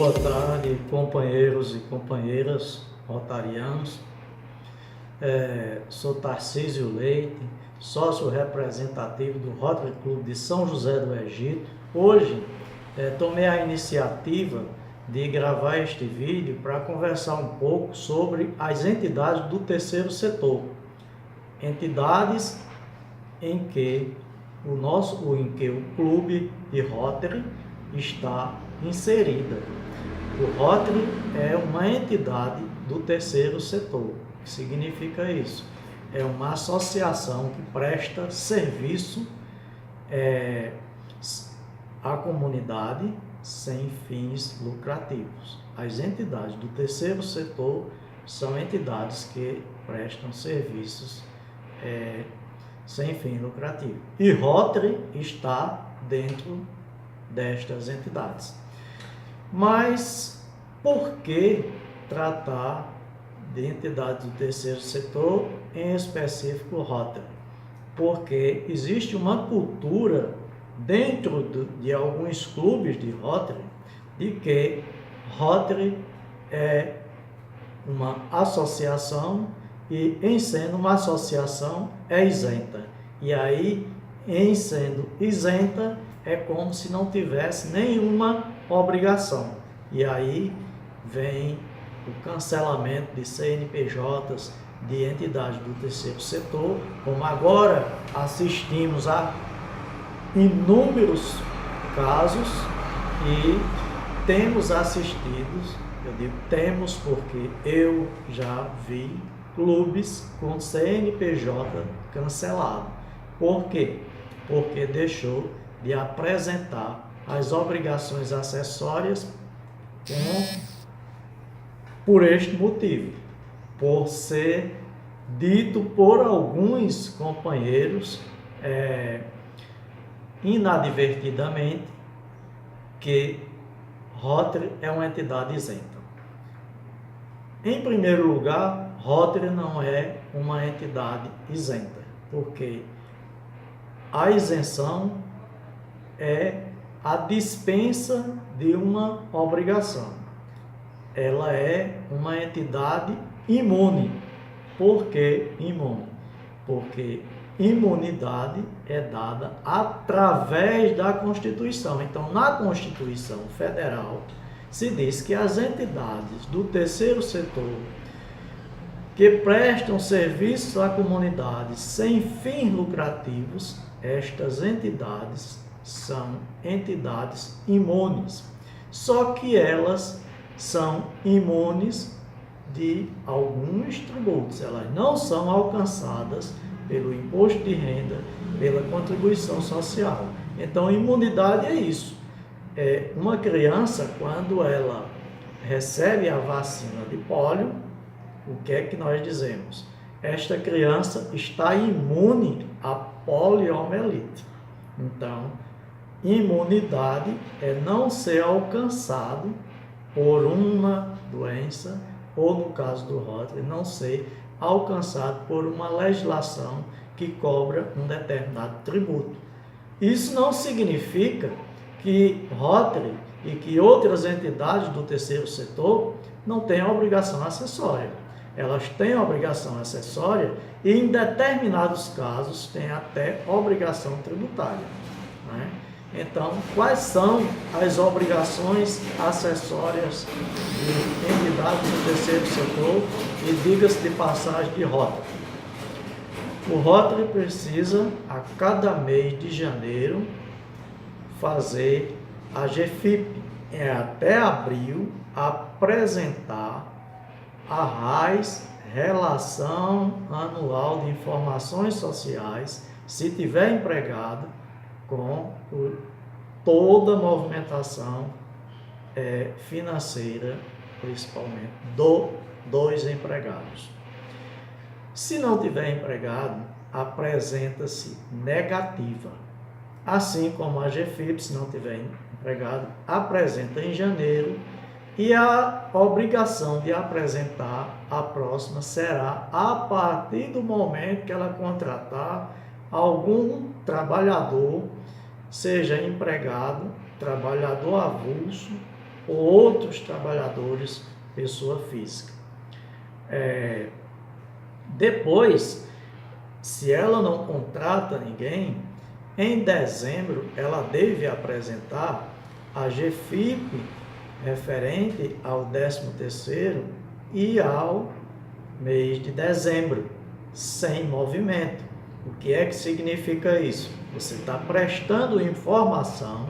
Boa tarde, companheiros e companheiras rotarianos. Sou Tarcísio Leite, sócio representativo do Rotary Clube de São José do Egito. Hoje, tomei a iniciativa de gravar este vídeo para conversar um pouco sobre as entidades do terceiro setor. Entidades em que o clube de Rotary está inserida. O Rotary é uma entidade do terceiro setor. O que significa isso? É uma associação que presta serviço à comunidade sem fins lucrativos. As entidades do terceiro setor são entidades que prestam serviços sem fim lucrativo. E Rotary está dentro destas entidades. Mas por que tratar de entidades do terceiro setor, em específico Rotary? Porque existe uma cultura dentro de alguns clubes de Rotary de que Rotary é uma associação e, em sendo uma associação, é isenta. E aí, em sendo isenta, é como se não tivesse nenhuma obrigação. E aí vem o cancelamento de CNPJs, de entidades do terceiro setor, como agora assistimos a inúmeros casos e temos assistido, eu digo temos porque eu já vi clubes com CNPJ cancelado. Por quê? Porque deixou de apresentar as obrigações acessórias por este motivo, por ser dito por alguns companheiros inadvertidamente que Rotary é uma entidade isenta. Em primeiro lugar, Rotary não é uma entidade isenta, porque a isenção é a dispensa de uma obrigação. Ela é uma entidade imune. Por que imune? Porque imunidade é dada através da Constituição. Então, na Constituição Federal, se diz que as entidades do terceiro setor que prestam serviços à comunidade sem fins lucrativos, estas entidades são entidades imunes. Só que elas são imunes de alguns tributos. Elas não são alcançadas pelo imposto de renda, pela contribuição social. Então, imunidade é isso. Uma criança, quando ela recebe a vacina de pólio, o que é que nós dizemos? Esta criança está imune à poliomielite. Então, imunidade é não ser alcançado por uma doença, ou no caso do Rotary, não ser alcançado por uma legislação que cobra um determinado tributo. Isso não significa que Rotary e que outras entidades do terceiro setor não tenham obrigação acessória. Elas têm obrigação acessória e, em determinados casos, têm até obrigação tributária, né? Então, quais são as obrigações acessórias de entidades do terceiro setor e, diga-se de passagem, de Rotary? O Rotary precisa, a cada mês de janeiro, fazer a GFIP, até abril, apresentar a RAIS, Relação Anual de Informações Sociais, se tiver empregado, com toda a movimentação financeira, principalmente dos empregados. Se não tiver empregado, apresenta-se negativa. Assim como a GFIP, se não tiver empregado, apresenta em janeiro, e a obrigação de apresentar a próxima será a partir do momento que ela contratar algum trabalhador, seja empregado, trabalhador avulso ou outros trabalhadores, pessoa física. Depois, se ela não contrata ninguém, em dezembro ela deve apresentar a GFIP referente ao 13º e ao mês de dezembro, sem movimento. O que é que significa isso? Você está prestando informação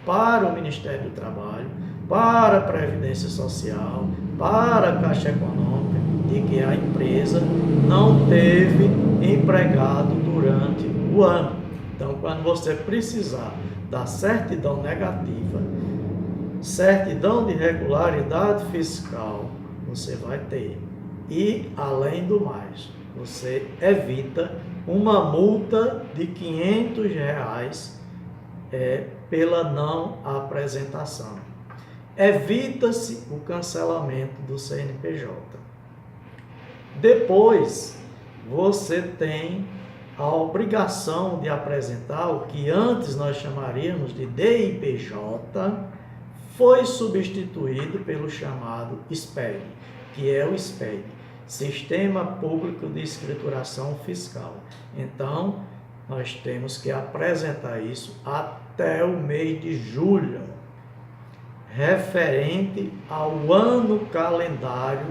para o Ministério do Trabalho, para a Previdência Social, para a Caixa Econômica, de que a empresa não teve empregado durante o ano. Então, quando você precisar da certidão negativa, certidão de regularidade fiscal, você vai ter. E, além do mais, você evita uma multa de R$500 pela não apresentação. Evita-se o cancelamento do CNPJ. Depois, você tem a obrigação de apresentar o que antes nós chamaríamos de DIPJ, foi substituído pelo chamado SPED, que é o SPED, Sistema Público de Escrituração Fiscal. Então, nós temos que apresentar isso até o mês de julho, referente ao ano calendário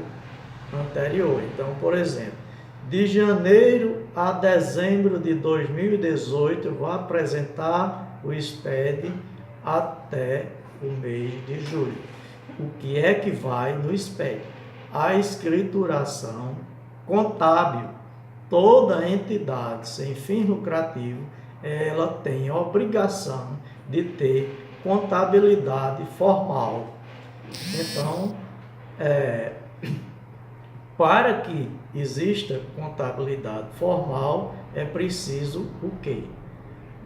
anterior. Então, por exemplo, de janeiro a dezembro de 2018, eu vou apresentar o SPED até o mês de julho. O que é que vai no SPED? A escrituração contábil. Toda entidade sem fins lucrativos, ela tem a obrigação de ter contabilidade formal. Então, para que exista contabilidade formal, é preciso o quê?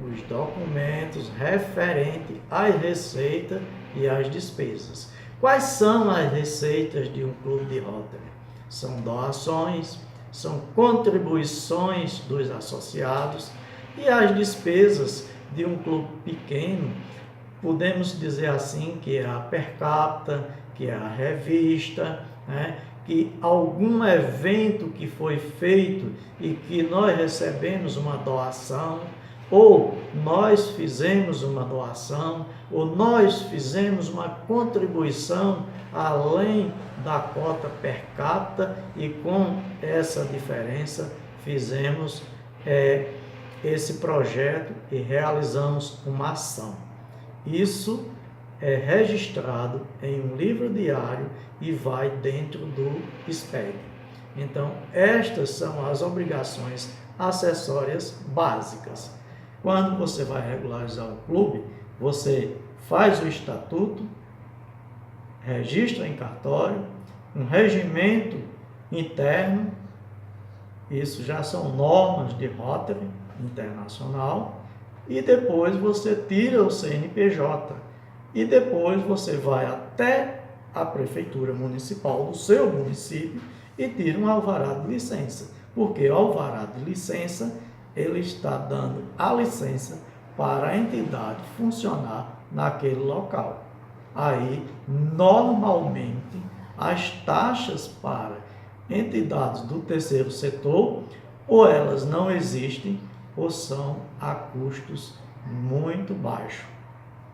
Os documentos referentes às receitas e às despesas. Quais são as receitas de um clube de Rotary? São doações, são contribuições dos associados, e as despesas de um clube pequeno, podemos dizer assim, que é a per capita, que é a revista, né? Que algum evento que foi feito e que nós recebemos uma doação, ou nós fizemos uma doação, ou nós fizemos uma contribuição além da cota per capita, e com essa diferença fizemos esse projeto e realizamos uma ação. Isso é registrado em um livro diário e vai dentro do SPED. Então, estas são as obrigações acessórias básicas. Quando você vai regularizar um clube, você faz o estatuto, registra em cartório, um regimento interno, isso já são normas de Rotary Internacional, e depois você tira o CNPJ, e depois você vai até a prefeitura municipal do seu município e tira um alvará de licença, porque o alvará de licença, ele está dando a licença para a entidade funcionar naquele local. Aí, normalmente, as taxas para entidades do terceiro setor, ou elas não existem, ou são a custos muito baixos.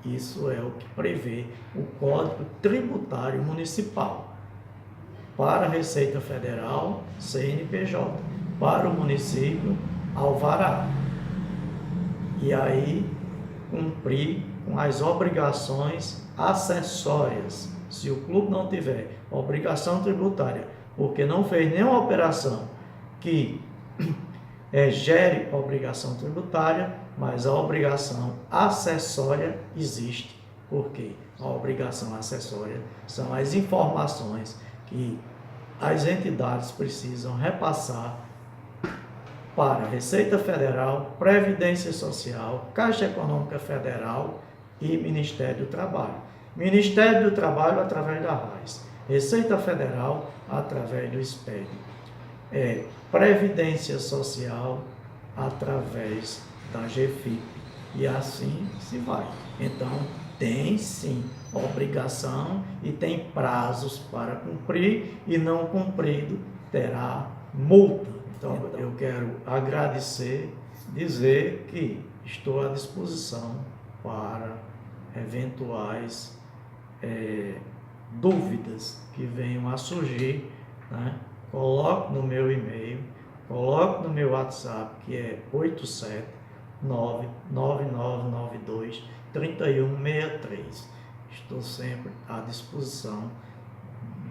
Isso é o que prevê o Código Tributário Municipal. Para a Receita Federal, CNPJ. Para o município, alvará. E aí, cumprir com as obrigações acessórias. Se o clube não tiver obrigação tributária, porque não fez nenhuma operação que gere obrigação tributária, mas a obrigação acessória existe. Por quê? A obrigação acessória são as informações que as entidades precisam repassar para a Receita Federal, Previdência Social, Caixa Econômica Federal e Ministério do Trabalho. Ministério do Trabalho através da RAIS, Receita Federal através do SPED, Previdência Social através da GFIP, e assim se vai. Então, tem sim obrigação e tem prazos para cumprir, e não cumprido terá multa. Então eu quero agradecer, dizer que estou à disposição para eventuais dúvidas que venham a surgir, né? Coloque no meu e-mail, coloque no meu WhatsApp, que é 879-9992-3163. Estou sempre à disposição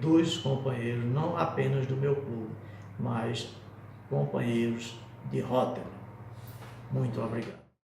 dos companheiros, não apenas do meu clube, mas companheiros de Rotary. Muito obrigado.